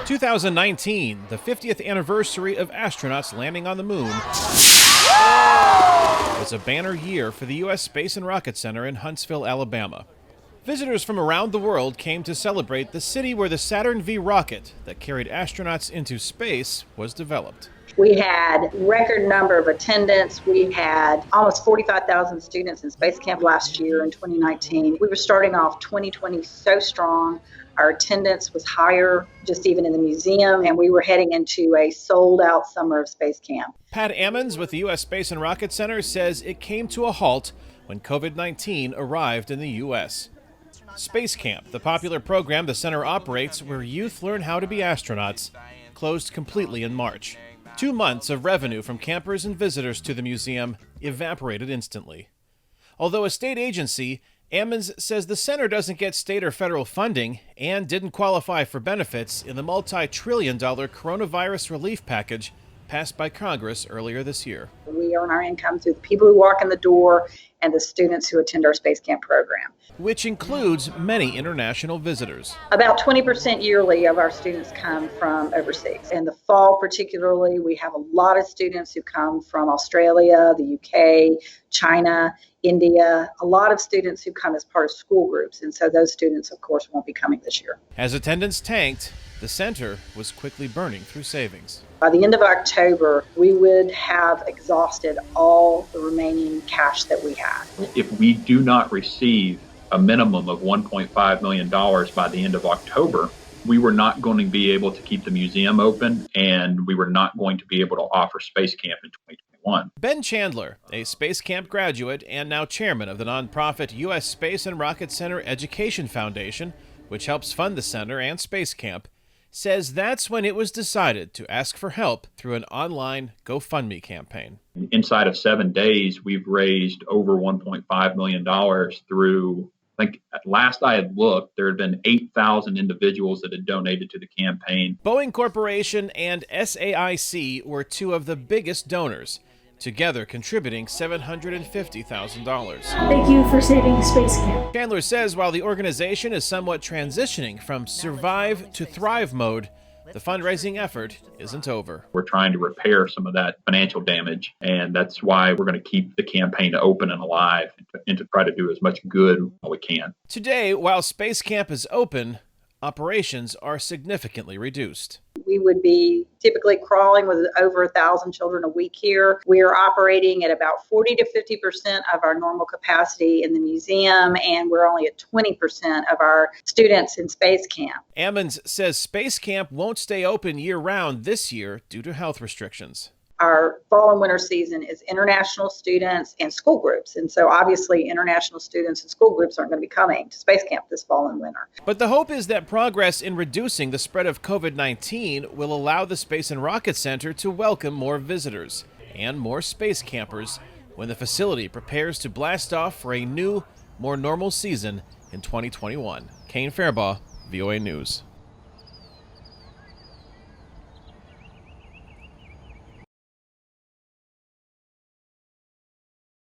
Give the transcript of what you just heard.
2019, the 50th anniversary of astronauts landing on the moon, was a banner year for the U.S. Space and Rocket Center in Huntsville, Alabama. Visitors from around the world came to celebrate the city where the Saturn V rocket that carried astronauts into space was developed. We had record number of attendance. We had almost 45,000 students in Space Camp last year in 2019. We were starting off 2020 so strong. Our attendance was higher, just even in the museum, and we were heading into a sold-out summer of Space Camp. Pat Ammons with the U.S. Space and Rocket Center says it came to a halt when COVID-19 arrived in the U.S. Space Camp, the popular program the center operates where youth learn how to be astronauts, closed completely in March. 2 months of revenue from campers and visitors to the museum evaporated instantly. Although a state agency, Ammons says the center doesn't get state or federal funding and didn't qualify for benefits in the multi-trillion-dollar coronavirus relief package passed by Congress earlier this year. We earn our income through the people who walk in the door and the students who attend our Space Camp program, which includes many international visitors. About 20% yearly of our students come from overseas. In the fall particularly, we have a lot of students who come from Australia, the UK, China, India, a lot of students who come as part of school groups, and so those students, of course, won't be coming this year. As attendance tanked, the center was quickly burning through savings. By the end of October, we would have exhausted all the remaining cash that we had. If we do not receive a minimum of $1.5 million by the end of October, we were not going to be able to keep the museum open, and we were not going to be able to offer Space Camp in 2021. Ben Chandler, a Space Camp graduate and now chairman of the nonprofit U.S. Space and Rocket Center Education Foundation, which helps fund the center and Space Camp, says that's when it was decided to ask for help through an online GoFundMe campaign. Inside of 7 days, we've raised over $1.5 million through, I think at last I had looked, there had been 8,000 individuals that had donated to the campaign. Boeing Corporation and SAIC were two of the biggest donors, together contributing $750,000. Thank you for saving Space Camp. Chandler says while the organization is somewhat transitioning from survive to thrive mode, the fundraising effort isn't over. We're trying to repair some of that financial damage, and that's why we're going to keep the campaign open and alive and to try to do as much good as we can. Today, while Space Camp is open, operations are significantly reduced. We would be typically crawling with over 1,000 children a week here. We are operating at about 40 to 50% of our normal capacity in the museum, and we're only at 20% of our students in Space Camp. Ammons says Space Camp won't stay open year-round this year due to health restrictions. Our fall and winter season is international students and school groups. And so obviously international students and school groups aren't going to be coming to Space Camp this fall and winter. But the hope is that progress in reducing the spread of COVID-19 will allow the Space and Rocket Center to welcome more visitors and more space campers when the facility prepares to blast off for a new, more normal season in 2021. Kane Fairbaugh, VOA News.